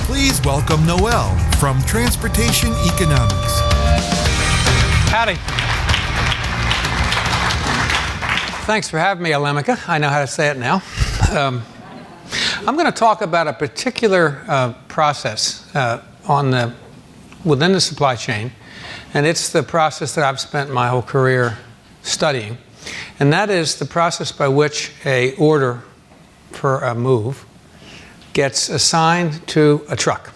Please welcome Noël from Transportation Economics. Howdy. Thanks for having me, Alemika. I know how to say it now. I'm going to talk about a particular process within the supply chain, and it's the process that I've spent my whole career studying, and that is the process by which an order for a move gets assigned to a truck.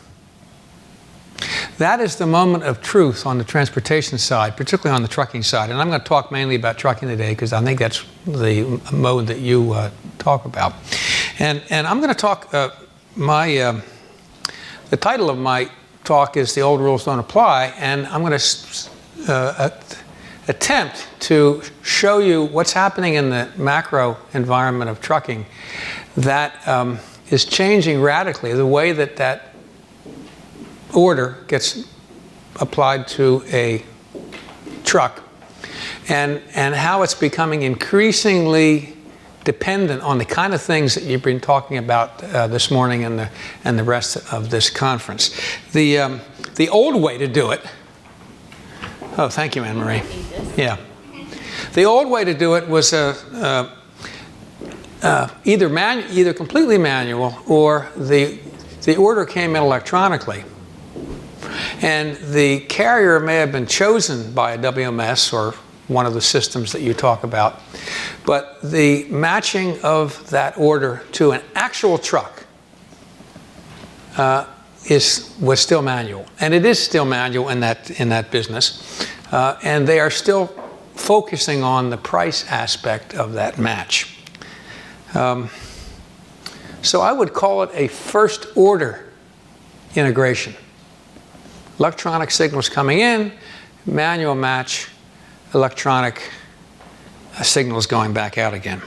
That is the moment of truth on the transportation side, particularly on the trucking side. And I'm going to talk mainly about trucking today because I think that's the mode that you talk about. And I'm going to talk, the title of my talk is The Old Rules Don't Apply, and I'm going to attempt to show you what's happening in the macro environment of trucking that is changing radically, the way that that order gets applied to a truck, and how it's becoming increasingly dependent on the kind of things that you've been talking about this morning and the rest of this conference. The old way to do it. Oh, thank you, Anne Marie. Yeah, the old way to do it was either completely manual or the order came in electronically. And the carrier may have been chosen by a WMS or one of the systems that you talk about, but the matching of that order to an actual truck was still manual, and it is still manual in that business, and they are still focusing on the price aspect of that match. So I would call it a first order integration. Electronic signals coming in, manual match, electronic signals going back out again.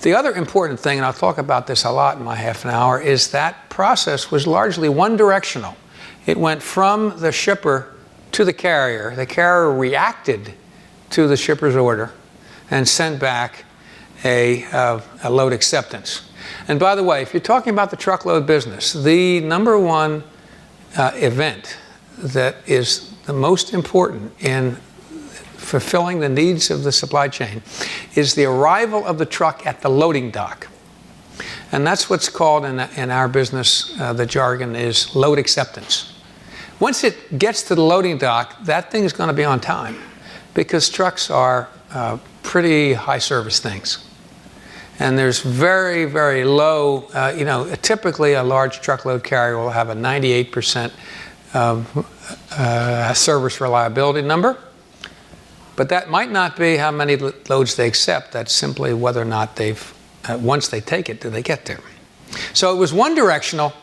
The other important thing, and I'll talk about this a lot in my half an hour, is that process was largely one directional. It went from the shipper to the carrier. The carrier reacted to the shipper's order and sent back a load acceptance. And by the way, if you're talking about the truckload business, the number one event that is the most important in fulfilling the needs of the supply chain is the arrival of the truck at the loading dock. And that's what's called in our business, the jargon is load acceptance. Once it gets to the loading dock, that thing is going to be on time because trucks are pretty high service things. And there's very, very low, typically a large truckload carrier will have a 98% service reliability number. But that might not be how many loads they accept. That's simply whether or not once they take it, do they get there. So it was one directional,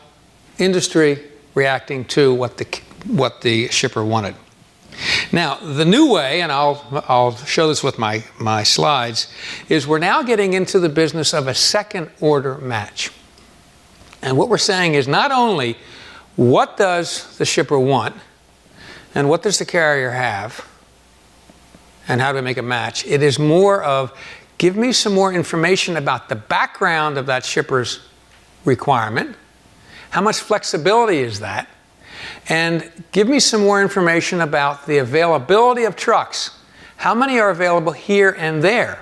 industry reacting to what the shipper wanted. Now, the new way, and I'll show this with my slides, is we're now getting into the business of a second order match. And what we're saying is not only what does the shipper want and what does the carrier have and how do we make a match, it is more of give me some more information about the background of that shipper's requirement, how much flexibility is that, and give me some more information about the availability of trucks. How many are available here and there?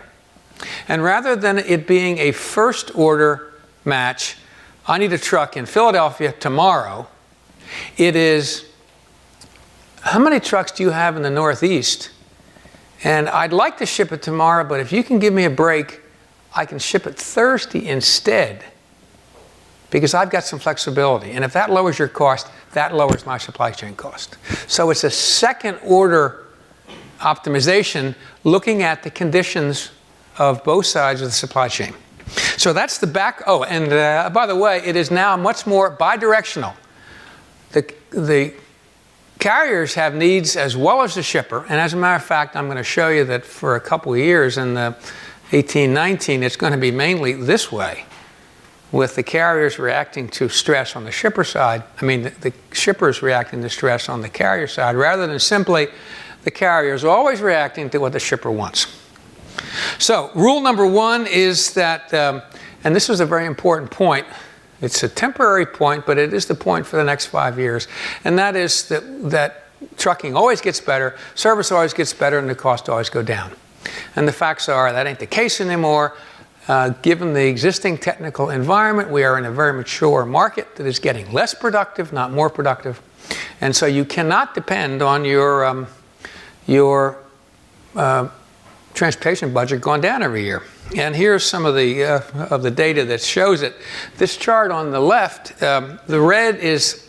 And rather than it being a first order match, I need a truck in Philadelphia tomorrow, it is how many trucks do you have in the Northeast? And I'd like to ship it tomorrow, but if you can give me a break, I can ship it Thursday instead because I've got some flexibility. And if that lowers your cost, that lowers my supply chain cost. So it's a second order optimization looking at the conditions of both sides of the supply chain. So that's the back. Oh, and by the way, it is now much more bidirectional. The carriers have needs as well as the shipper. And as a matter of fact, I'm going to show you that for a couple of years in the 18-19, it's going to be mainly this way, with the carriers reacting to stress on the shipper side. I mean, the shippers reacting to stress on the carrier side, rather than simply the carriers always reacting to what the shipper wants. So rule number one is that, and this was a very important point It's a temporary point, but it is the point for the next 5 years. And that is that trucking always gets better, service always gets better, and the cost always go down. And the facts are that ain't the case anymore. Given the existing technical environment, we are in a very mature market that is getting less productive, not more productive. And so you cannot depend on your transportation budget going down every year. And here's some of the data that shows it. This chart on the left, the red is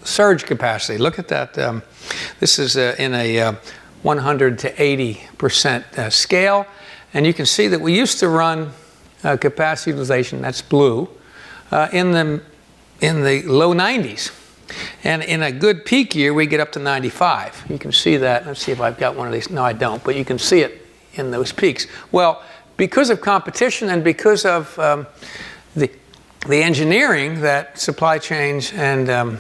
surge capacity. Look at that. This is in a 100 to 80% scale. And you can see that we used to run capacity utilization, that's blue, in the low 90s. And in a good peak year, we get up to 95. You can see that. Let's see if I've got one of these. No, I don't, but you can see it in those peaks. Well, because of competition and because of the engineering that supply chains and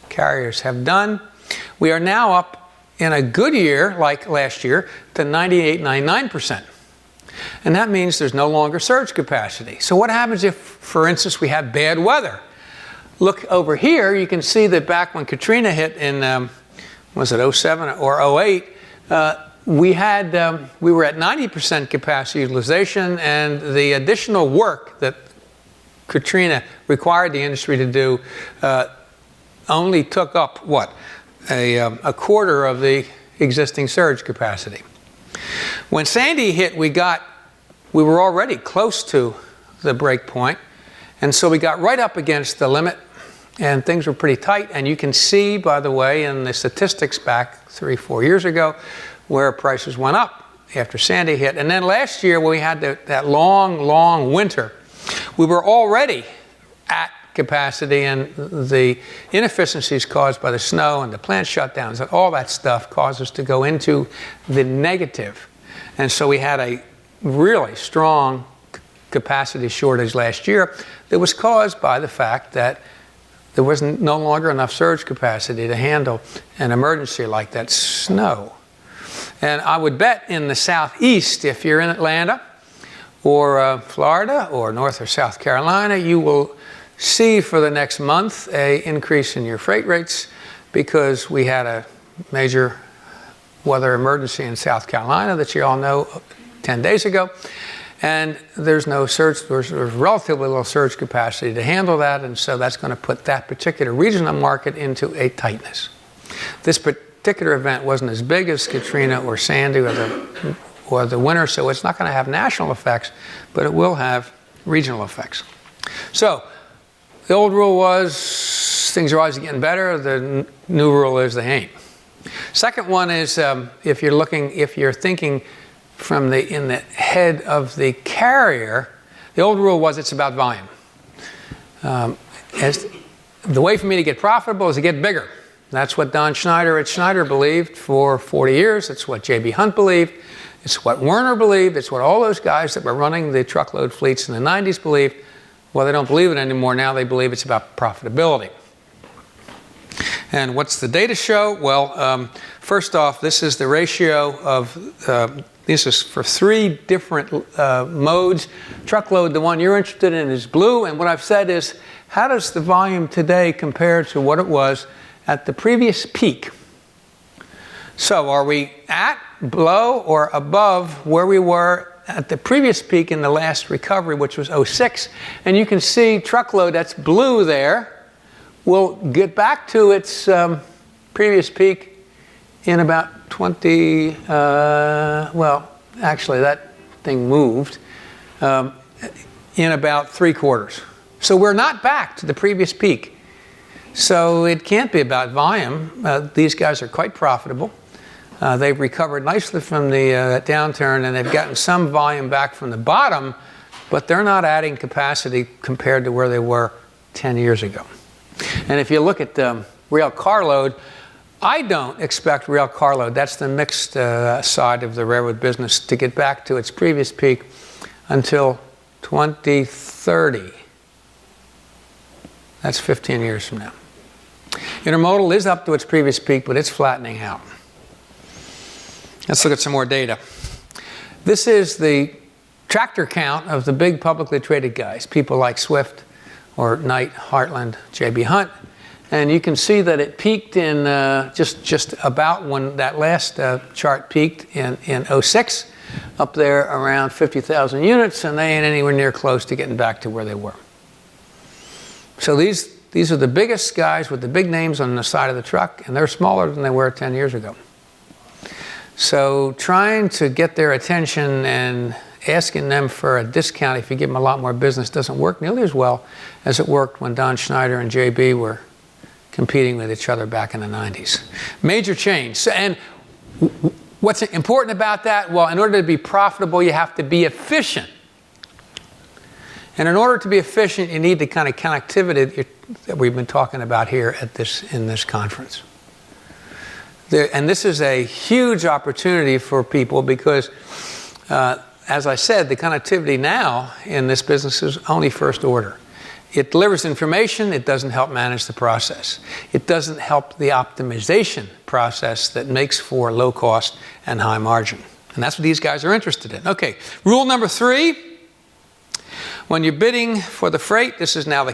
carriers have done, we are now up in a good year, like last year, to 98, 99%. And that means there's no longer surge capacity. So what happens if, for instance, we have bad weather? Look over here, you can see that back when Katrina hit in, was it 07 or 08, we were at 90% capacity utilization, and the additional work that Katrina required the industry to do only took up, what, a quarter of the existing surge capacity. When Sandy hit, we were already close to the break point, and so we got right up against the limit, and things were pretty tight. And you can see, by the way, in the statistics back 3-4 years ago, where prices went up after Sandy hit. And then last year, when we had that long winter, we were already at capacity, and the inefficiencies caused by the snow and the plant shutdowns and all that stuff caused us to go into the negative. And so we had a really strong capacity shortage last year that was caused by the fact that there was no longer enough surge capacity to handle an emergency like that snow. And I would bet in the southeast, if you're in Atlanta or Florida or North or South Carolina, you will see for the next month an increase in your freight rates because we had a major weather emergency in South Carolina that you all know 10 days ago. And there's relatively little surge capacity to handle that, and so that's going to put that particular regional market into a tightness. This particular event wasn't as big as Katrina or Sandy or the winter, so it's not going to have national effects, but it will have regional effects. So the old rule was things are always getting better. The new rule is they ain't. Second one is if you're thinking from in the head of the carrier, the old rule was it's about volume. The way for me to get profitable is to get bigger. That's what Don Schneider at Schneider believed for 40 years. It's what J.B. Hunt believed. It's what Werner believed. It's what all those guys that were running the truckload fleets in the 90s believed. Well, they don't believe it anymore. Now they believe it's about profitability. And what's the data show? Well, first off, this is the ratio of, this is for 3 different modes. Truckload, the one you're interested in, is blue. And what I've said is, how does the volume today compare to what it was at the previous peak? So are we at, below, or above where we were at the previous peak in the last recovery, which was 06? And you can see truckload, that's blue there, will get back to its previous peak in about 20, well, actually that thing moved, in about 3 quarters. So we're not back to the previous peak. So it can't be about volume. These guys are quite profitable. They've recovered nicely from the downturn, and they've gotten some volume back from the bottom, but they're not adding capacity compared to where they were 10 years ago. And if you look at rail carload, I don't expect rail carload, that's the mixed side of the railroad business, to get back to its previous peak until 2030. That's 15 years from now. Intermodal is up to its previous peak, but it's flattening out. Let's look at some more data. This is the tractor count of the big publicly traded guys, people like Swift or Knight, Heartland, J.B. Hunt. And you can see that it peaked in just about when that last chart peaked in 06, up there around 50,000 units, and they ain't anywhere near close to getting back to where they were. So these are the biggest guys with the big names on the side of the truck, and they're smaller than they were 10 years ago. So trying to get their attention and asking them for a discount if you give them a lot more business doesn't work nearly as well as it worked when Don Schneider and JB were competing with each other back in the 90s. Major change. And what's important about that? Well, in order to be profitable, you have to be efficient. And in order to be efficient, you need the kind of connectivity that we've been talking about here in this conference. And this is a huge opportunity for people because, as I said, the connectivity now in this business is only first order. It delivers information, it doesn't help manage the process. It doesn't help the optimization process that makes for low cost and high margin. And that's what these guys are interested in. Okay, rule number 3, when you're bidding for the freight, this is now the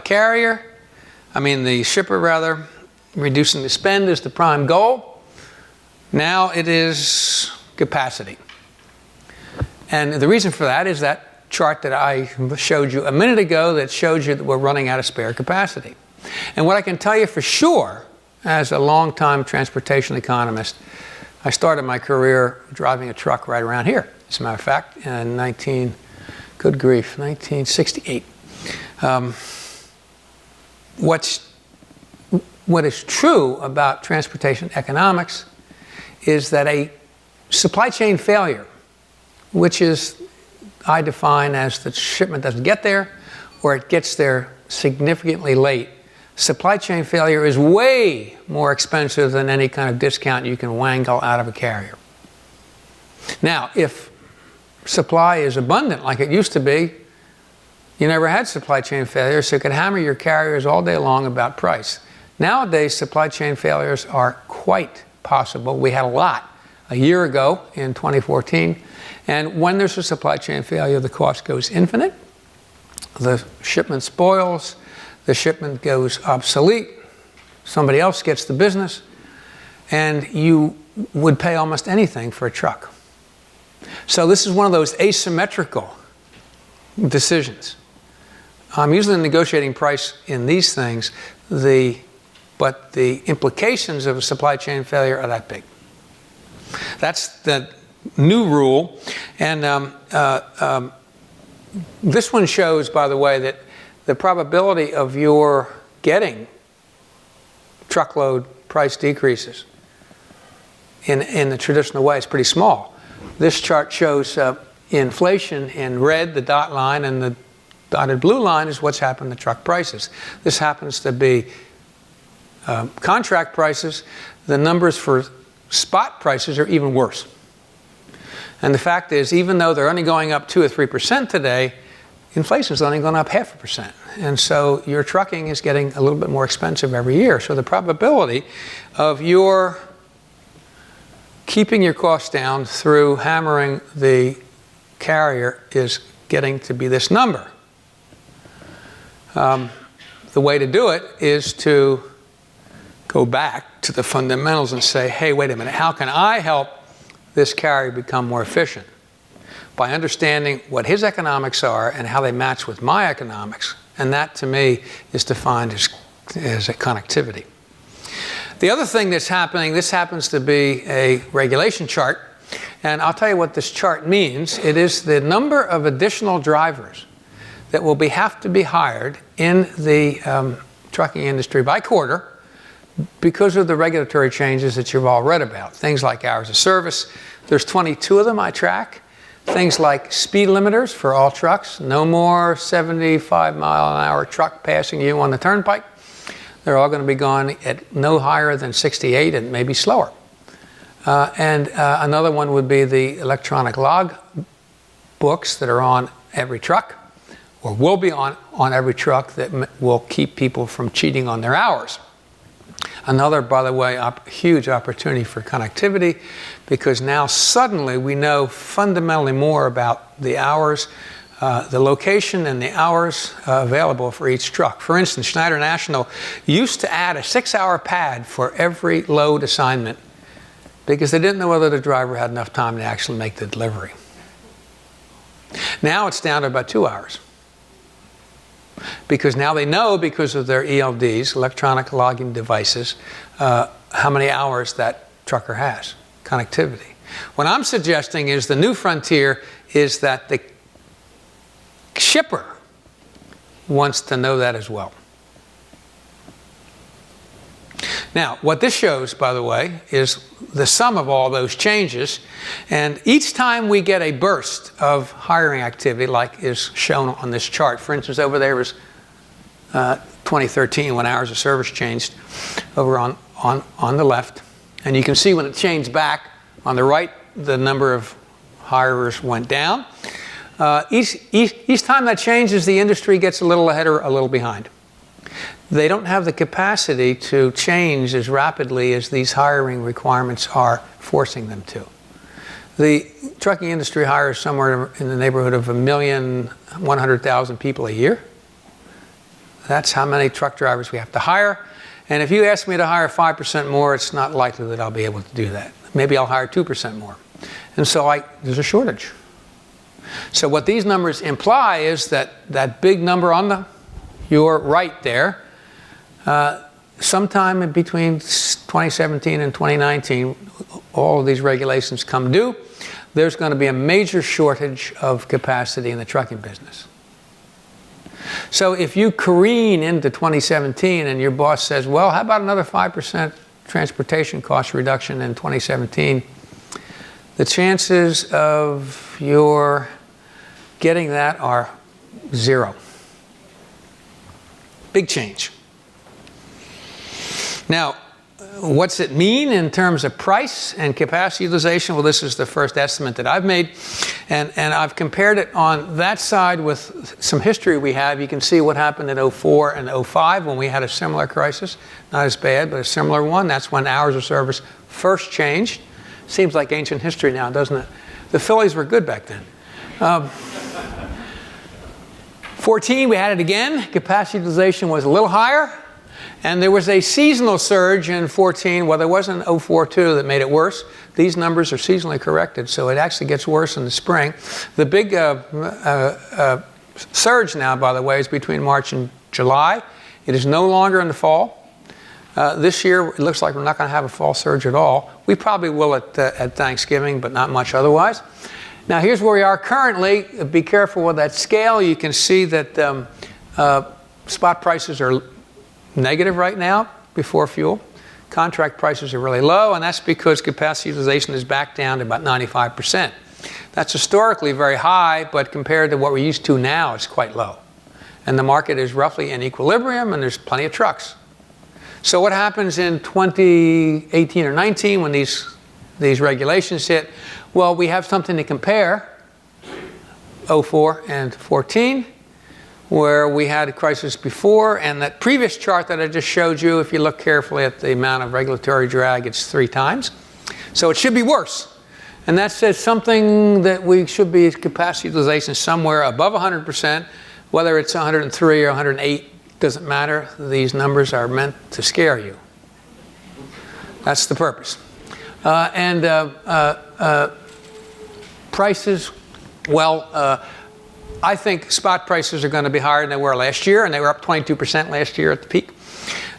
shipper rather, reducing the spend is the prime goal. Now it is capacity. And the reason for that is that chart that I showed you a minute ago that showed you that we're running out of spare capacity. And what I can tell you for sure, as a long-time transportation economist, I started my career driving a truck right around here. As a matter of fact, in 1968. What is true about transportation economics is that a supply chain failure, which is I define as the shipment doesn't get there or it gets there significantly late. Supply chain failure is way more expensive than any kind of discount you can wangle out of a carrier. Now, if supply is abundant like it used to be, you never had supply chain failure, so you could hammer your carriers all day long about price. Nowadays, supply chain failures are quite possible. We had a lot a year ago in 2014. And when there's a supply chain failure, the cost goes infinite. The shipment spoils. The shipment goes obsolete. Somebody else gets the business. And you would pay almost anything for a truck. So this is one of those asymmetrical decisions. I'm usually negotiating price in these things, but the implications of a supply chain failure are that big. That's the new rule. And this one shows, by the way, that the probability of your getting truckload price decreases in the traditional way is pretty small. This chart shows inflation in red, the dot line, and the dotted blue line is what's happened to truck prices. This happens to be contract prices. The numbers for spot prices are even worse. And the fact is, even though they're only going up 2 or 3% today, inflation's only gone up 0.5%. And so your trucking is getting a little bit more expensive every year. So the probability of your keeping your costs down through hammering the carrier is getting to be this number. The way to do it is to go back to the fundamentals and say, hey, wait a minute, how can I help this carrier become more efficient? By understanding what his economics are and how they match with my economics. And that, to me, is defined as a connectivity. The other thing that's happening, this happens to be a regulation chart. And I'll tell you what this chart means. It is the number of additional drivers that will have to be hired in the trucking industry by quarter because of the regulatory changes that you've all read about. Things like hours of service. There's 22 of them I track. Things like speed limiters for all trucks. No more 75-mile-an-hour truck passing you on the turnpike. They're all going to be gone at no higher than 68 and maybe slower. And another one would be the electronic log books that are on every truck, or will be on every truck, that will keep people from cheating on their hours. Another, by the way, huge opportunity for connectivity, because now suddenly we know fundamentally more about the hours the location and the hours available for each truck. For instance, Schneider National used to add a 6-hour pad for every load assignment because they didn't know whether the driver had enough time to actually make the delivery. Now it's down to about 2 hours. Because now they know, because of their ELDs, electronic logging devices, how many hours that trucker has, connectivity. What I'm suggesting is the new frontier is that the shipper wants to know that as well. Now, what this shows, by the way, is the sum of all those changes. And each time we get a burst of hiring activity, like is shown on this chart, for instance, over there was 2013 when hours of service changed over on the left. And you can see when it changed back on the right, the number of hirers went down. Each time that changes, the industry gets a little ahead or a little behind. They don't have the capacity to change as rapidly as these hiring requirements are forcing them to. The trucking industry hires somewhere in the neighborhood of 1,100,000 people a year. That's how many truck drivers we have to hire. And if you ask me to hire 5% more, it's not likely that I'll be able to do that. Maybe I'll hire 2% more. And so there's a shortage. So what these numbers imply is that big number on your right there, sometime in between 2017 and 2019, all of these regulations come due, there's going to be a major shortage of capacity in the trucking business. So if you careen into 2017 and your boss says, well, how about another 5% transportation cost reduction in 2017, the chances of your getting that are 0. Big change. Now, what's it mean in terms of price and capacity utilization? Well, this is the first estimate that I've made. And I've compared it on that side with some history we have. You can see what happened in 2004 and 2005 when we had a similar crisis. Not as bad, but a similar one. That's when hours of service first changed. Seems like ancient history now, doesn't it? The Phillies were good back then. 2014, we had it again. Capacity utilization was a little higher. And there was a seasonal surge in 2014. Well, there wasn't 2004 too that made it worse. These numbers are seasonally corrected, so it actually gets worse in the spring. The big surge now, by the way, is between March and July. It is no longer in the fall. This year, it looks like we're not going to have a fall surge at all. We probably will at Thanksgiving, but not much otherwise. Now, here's where we are currently. Be careful with that scale. You can see that spot prices are negative right now before fuel. Contract prices are really low, and that's because capacity utilization is back down to about 95%. That's historically very high, but compared to what we're used to now, it's quite low. And the market is roughly in equilibrium, and there's plenty of trucks. So what happens in 2018 or 19 when these regulations hit? Well, we have something to compare, 2004 and 14, where we had a crisis before, and that previous chart that I just showed you, if you look carefully at the amount of regulatory drag, it's 3 times. So it should be worse. And that says something that we should be at capacity utilization somewhere above 100%, whether it's 103 or 108, doesn't matter. These numbers are meant to scare you. That's the purpose. Prices, well, I think spot prices are going to be higher than they were last year, and they were up 22% last year at the peak.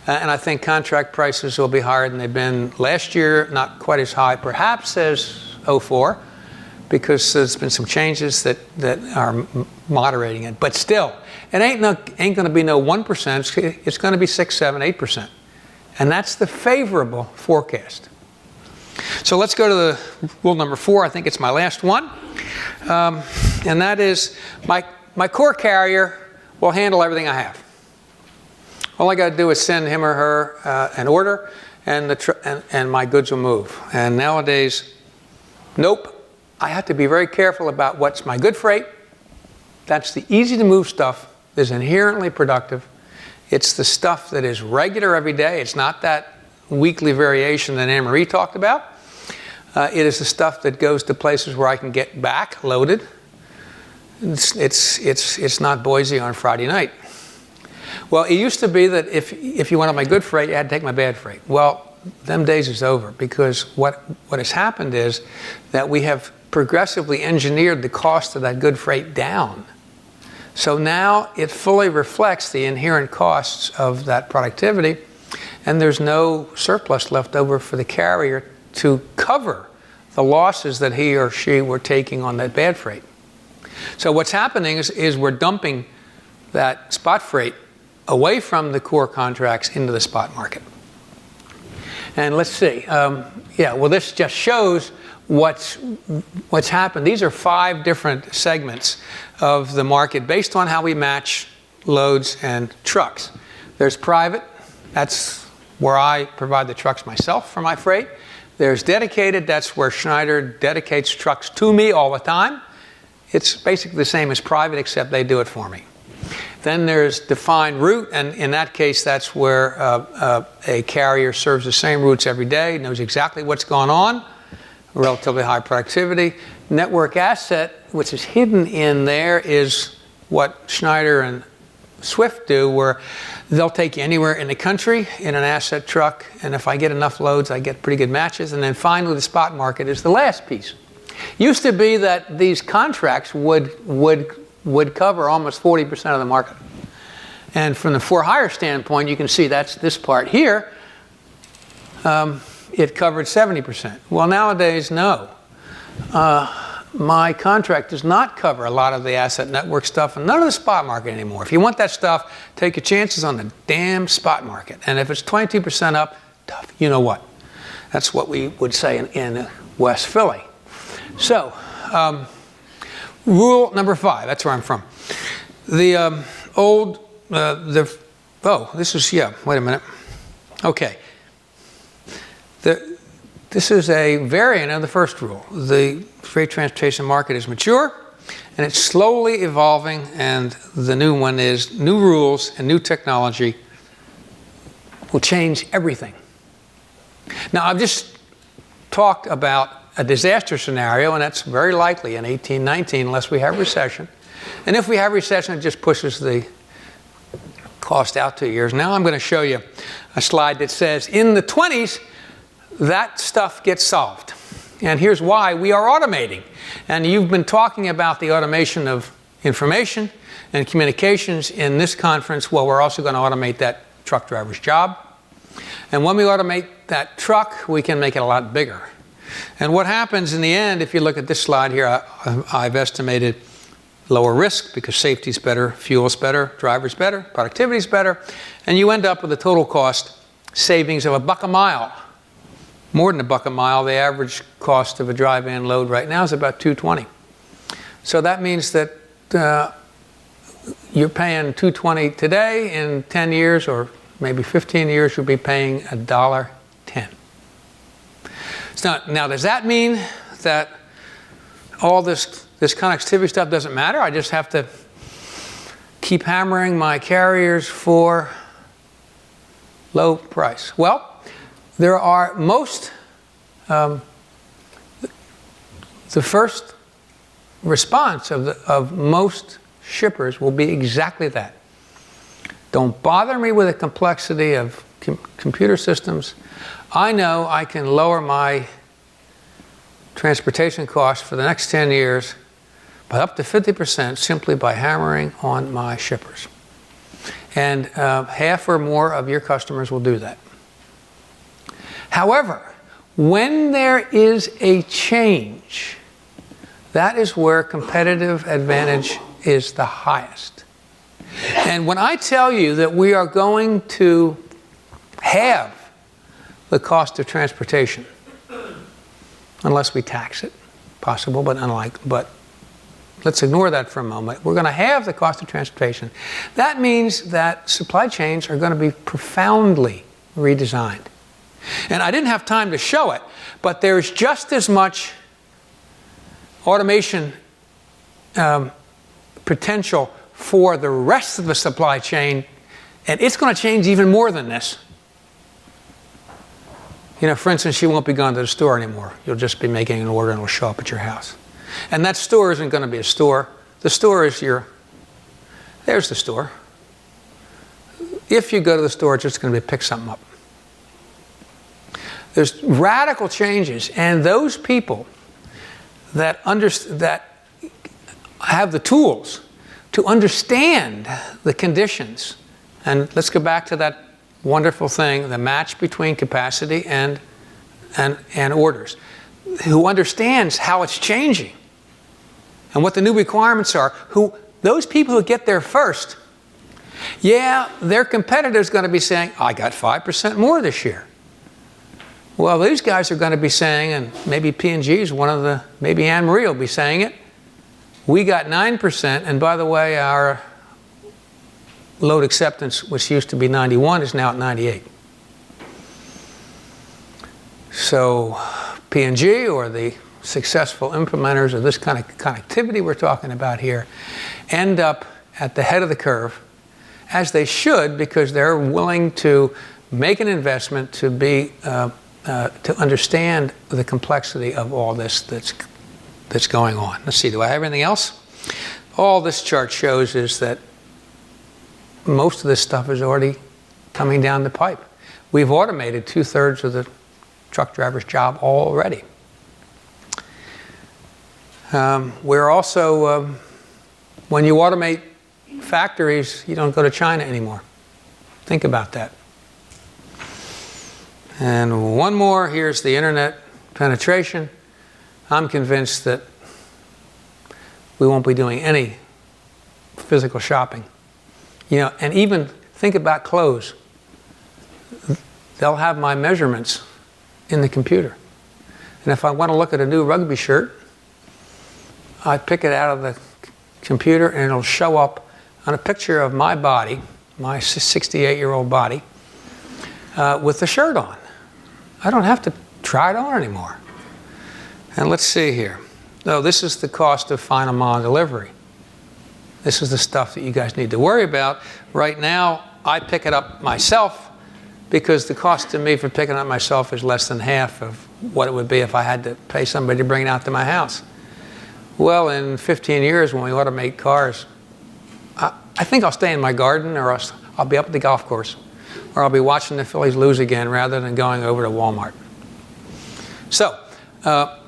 And I think contract prices will be higher than they've been last year, not quite as high perhaps as 2004, because there's been some changes that are moderating it. But still, it ain't going to be no 1%, it's going to be 6, 7, 8%. And that's the favorable forecast. So let's go to the rule number 4. I think it's my last one. And that is my core carrier will handle everything I have. All I got to do is send him or her an order, and my goods will move. And nowadays, nope. I have to be very careful about what's my good freight. That's the easy to move stuff that is inherently productive. It's the stuff that is regular every day. It's not that weekly variation that Anne-Marie talked about. It is the stuff that goes to places where I can get back loaded. it's not Boise on Friday night. Well, it used to be that if you wanted my good freight, you had to take my bad freight. Well, them days is over, because what has happened is that we have progressively engineered the cost of that good freight down. So now it fully reflects the inherent costs of that productivity, and there's no surplus left over for the carrier to cover the losses that he or she were taking on that bad freight. So what's happening is we're dumping that spot freight away from the core contracts into the spot market. And let's see, well, this just shows what's happened. These are 5 different segments of the market based on how we match loads and trucks. There's private, that's where I provide the trucks myself for my freight. There's dedicated, that's where Schneider dedicates trucks to me all the time. It's basically the same as private, except they do it for me. Then there's defined route, and in that case, that's where a carrier serves the same routes every day, knows exactly what's going on, relatively high productivity. Network asset, which is hidden in there, is what Schneider and Swift do, where they'll take you anywhere in the country in an asset truck, and if I get enough loads, I get pretty good matches. And then finally, the spot market is the last piece. Used to be that these contracts would cover almost 40% of the market. And from the for-hire standpoint, you can see that's this part here. It covered 70%. Well, nowadays, no. My contract does not cover a lot of the asset network stuff and none of the spot market anymore. If you want that stuff, take your chances on the damn spot market. And if it's 22% up, tough, you know what? That's what we would say in West Philly. So, rule number 5, that's where I'm from. The wait a minute. Okay. This is a variant of the first rule. The freight transportation market is mature, and it's slowly evolving, and the new one is new rules and new technology will change everything. Now, I've just talked about a disaster scenario, and that's very likely in 1819 unless we have recession. And if we have recession, it just pushes the cost out 2 years. Now I'm going to show you a slide that says in the 20s, that stuff gets solved. And here's why: we are automating. And you've been talking about the automation of information and communications in this conference. Well, we're also going to automate that truck driver's job. And when we automate that truck, we can make it a lot bigger. And what happens in the end, if you look at this slide here, I've estimated lower risk because safety's better, fuel's better, driver's better, productivity's better, and you end up with a total cost savings of $1 a mile. More than $1 a mile. The average cost of a dry van load right now is about $2.20. So that means that you're paying $2.20 today. In 10 years or maybe 15 years, you'll be paying $1.10. So now, does that mean that all this connectivity stuff doesn't matter? I just have to keep hammering my carriers for low price. Well, there are the first response of most shippers will be exactly that. Don't bother me with the complexity of computer systems. I know I can lower my transportation costs for the next 10 years by up to 50% simply by hammering on my shippers. And half or more of your customers will do that. However, when there is a change, that is where competitive advantage is the highest. And when I tell you that we are going to halve the cost of transportation, unless we tax it, possible, but let's ignore that for a moment. We're going to halve the cost of transportation. That means that supply chains are going to be profoundly redesigned. And I didn't have time to show it, but there's just as much automation potential for the rest of the supply chain, and it's going to change even more than this. You know, for instance, you won't be going to the store anymore. You'll just be making an order and it'll show up at your house. And that store isn't going to be a store. the store is there's the store. If you go to the store, it's just going to be pick something up. There's radical changes, and those people that have the tools to understand the conditions, and let's go back to that wonderful thing, the match between capacity and orders, who understands how it's changing and what the new requirements are, those people who get there first, yeah, their competitor's going to be saying, I got 5% more this year. Well, these guys are going to be saying, and maybe P&G is maybe Anne Marie will be saying it, we got 9%, and by the way, our load acceptance, which used to be 91, is now at 98. So P&G, or the successful implementers of this kind of connectivity we're talking about here, end up at the head of the curve, as they should, because they're willing to make an investment to understand the complexity of all this that's going on. Let's see, do I have anything else? All this chart shows is that most of this stuff is already coming down the pipe. We've automated 2/3 of the truck driver's job already. We're also, when you automate factories, you don't go to China anymore. Think about that. And one more, here's the internet penetration. I'm convinced that we won't be doing any physical shopping. And even think about clothes. They'll have my measurements in the computer. And if I want to look at a new rugby shirt, I pick it out of the computer and it'll show up on a picture of my body, my 68-year-old body, with the shirt on. I don't have to try it on anymore. And let's see here. No, this is the cost of final mile delivery. This is the stuff that you guys need to worry about. Right now, I pick it up myself because the cost to me for picking it up myself is less than half of what it would be if I had to pay somebody to bring it out to my house. Well, in 15 years, when we automate cars, I think I'll stay in my garden, or I'll be up at the golf course, or I'll be watching the Phillies lose again rather than going over to Walmart. So,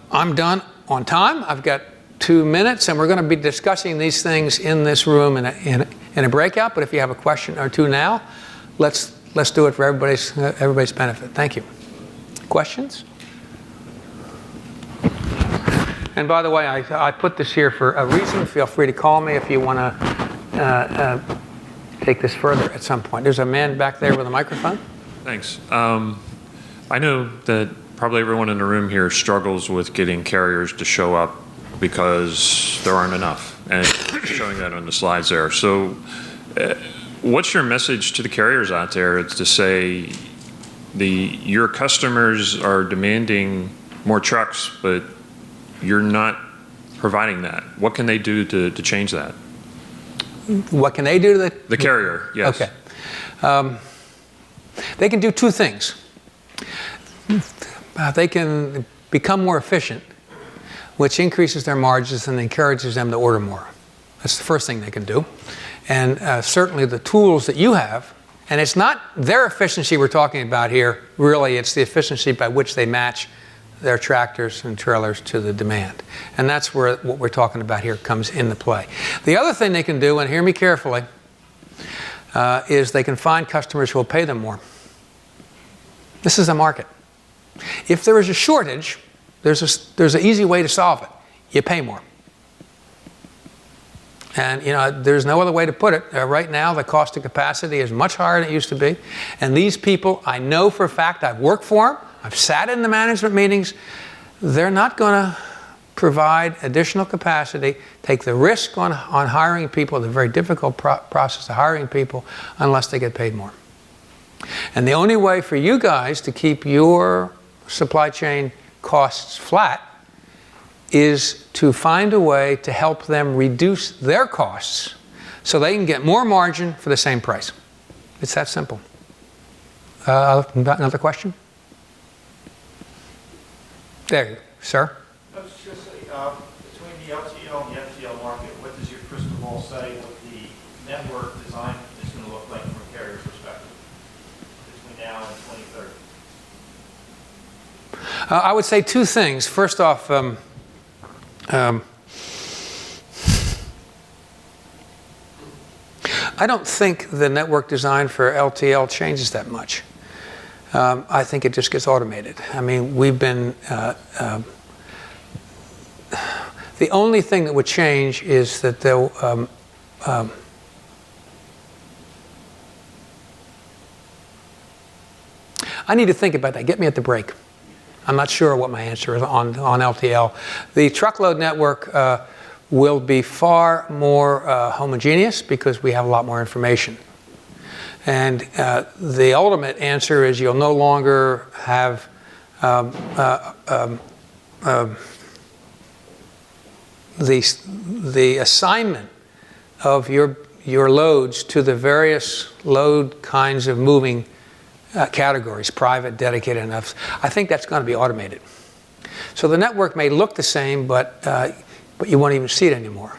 I'm done on time. I've got 2 minutes, and we're going to be discussing these things in this room in a breakout. But if you have a question or two now, let's do it for everybody's benefit. Thank you. Questions? And by the way, I put this here for a reason. Feel free to call me if you want to take this further at some point. There's a man back there with a microphone. Thanks. I know that probably everyone in the room here struggles with getting carriers to show up because there aren't enough, and showing that on the slides there. So what's your message to the carriers out there? It's to say your customers are demanding more trucks, but you're not providing that. What can they do to change that? What can they do to the carrier? Yes. Okay. They can do two things. They can become more efficient, which increases their margins and encourages them to order more. That's the first thing they can do. And certainly the tools that you have, and it's not their efficiency we're talking about here, really, it's the efficiency by which they match their tractors and trailers to the demand. And that's where what we're talking about here comes into play. The other thing they can do, and hear me carefully, is they can find customers who will pay them more. This is a market. If there is a shortage, there's an easy way to solve it. You pay more. And there's no other way to put it. Right now, the cost of capacity is much higher than it used to be. And these people, I know for a fact, I've worked for them, I've sat in the management meetings, they're not going to provide additional capacity, take the risk on hiring people, the very difficult process of hiring people, unless they get paid more. And the only way for you guys to keep your supply chain costs flat is to find a way to help them reduce their costs so they can get more margin for the same price. It's that simple. Another question? There you go, sir. I was just saying, between the LTL and the FTL market, what does your all say what the network design is going to look like from a carrier's perspective between now and 2030? I would say two things. First off, I don't think the network design for LTL changes that much. I think it just gets automated. I mean, we've been... the only thing that would change is that they'll... I need to think about that. Get me at the break. I'm not sure what my answer is on LTL. The truckload network will be far more homogeneous because we have a lot more information. And the ultimate answer is you'll no longer have the assignment of your loads to the various load kinds of moving categories, private, dedicated, and others. I think that's going to be automated. So the network may look the same, but you won't even see it anymore.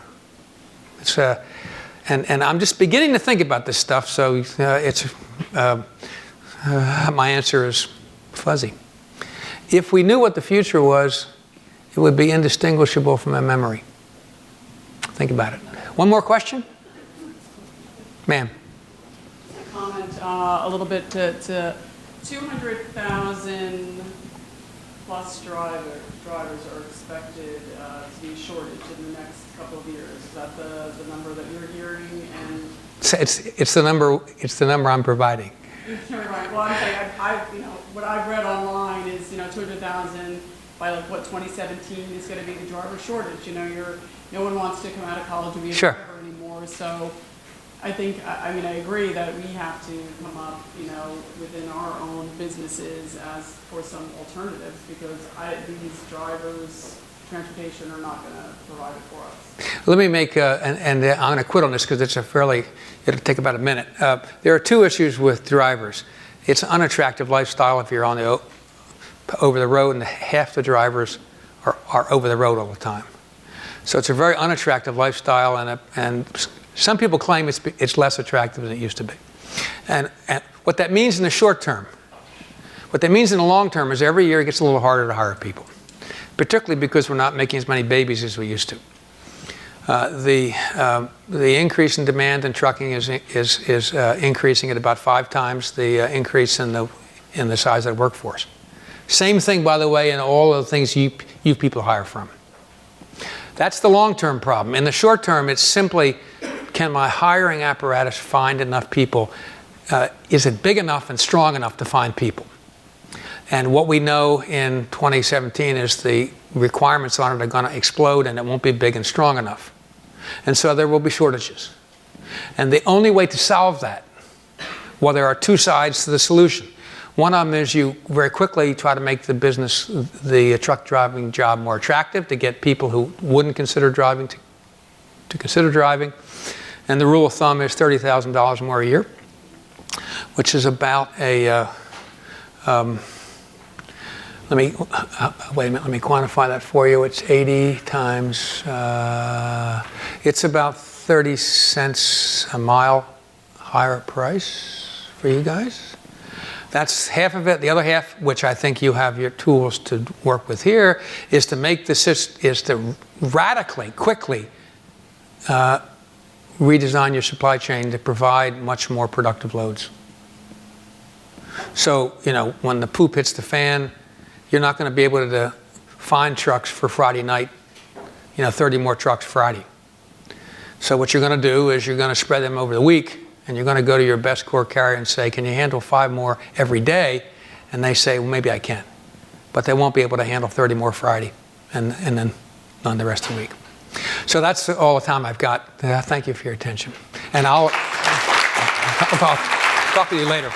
It's, and I'm just beginning to think about this stuff, so my answer is fuzzy. If we knew what the future was, it would be indistinguishable from a memory. Think about it. One more question? Ma'am. Comment a little bit to 200,000 plus drivers are expected to be a shortage in the next couple of years. Is that the number that you're hearing? And it's the number I'm providing. Right. Well, I'm saying what I've read online is 200,000 by like what 2017 is going to be the driver shortage. No one wants to come out of college and be a Sure. driver anymore. So I think, I agree that we have to come up, within our own businesses as for some alternatives because these drivers, transportation are not going to provide it for us. Let me make, and I'm going to quit on this because it'll take about a minute. There are two issues with drivers. It's an unattractive lifestyle if you're on the over the road, and half the drivers are over the road all the time. So it's a very unattractive lifestyle, and some people claim it's less attractive than it used to be. And what that means in the short term, what that means in the long term is every year it gets a little harder to hire people, particularly because we're not making as many babies as we used to. The increase in demand in trucking is increasing at about 5 times the increase in the size of the workforce. Same thing, by the way, in all of the things you people hire from. That's the long-term problem. In the short term, it's simply, can my hiring apparatus find enough people? Is it big enough and strong enough to find people? And what we know in 2017 is the requirements on it are going to explode and it won't be big and strong enough. And so there will be shortages. And the only way to solve that, well, there are two sides to the solution. One of them is you very quickly try to make the truck driving job more attractive to get people who wouldn't consider driving to consider driving. And the rule of thumb is $30,000 more a year, which is about a, let me quantify that for you. It's 80 times, it's about 30 cents a mile higher price for you guys. That's half of it. The other half, which I think you have your tools to work with here, is to make the system, is to radically, quickly redesign your supply chain to provide much more productive loads. So, when the poop hits the fan, you're not going to be able to find trucks for Friday night, 30 more trucks Friday. So what you're going to do is you're going to spread them over the week, and you're going to go to your best core carrier and say, can you handle 5 more every day? And they say, well, maybe I can. But they won't be able to handle 30 more Friday, and then none the rest of the week. So that's all the time I've got. Thank you for your attention. And I'll talk to you later.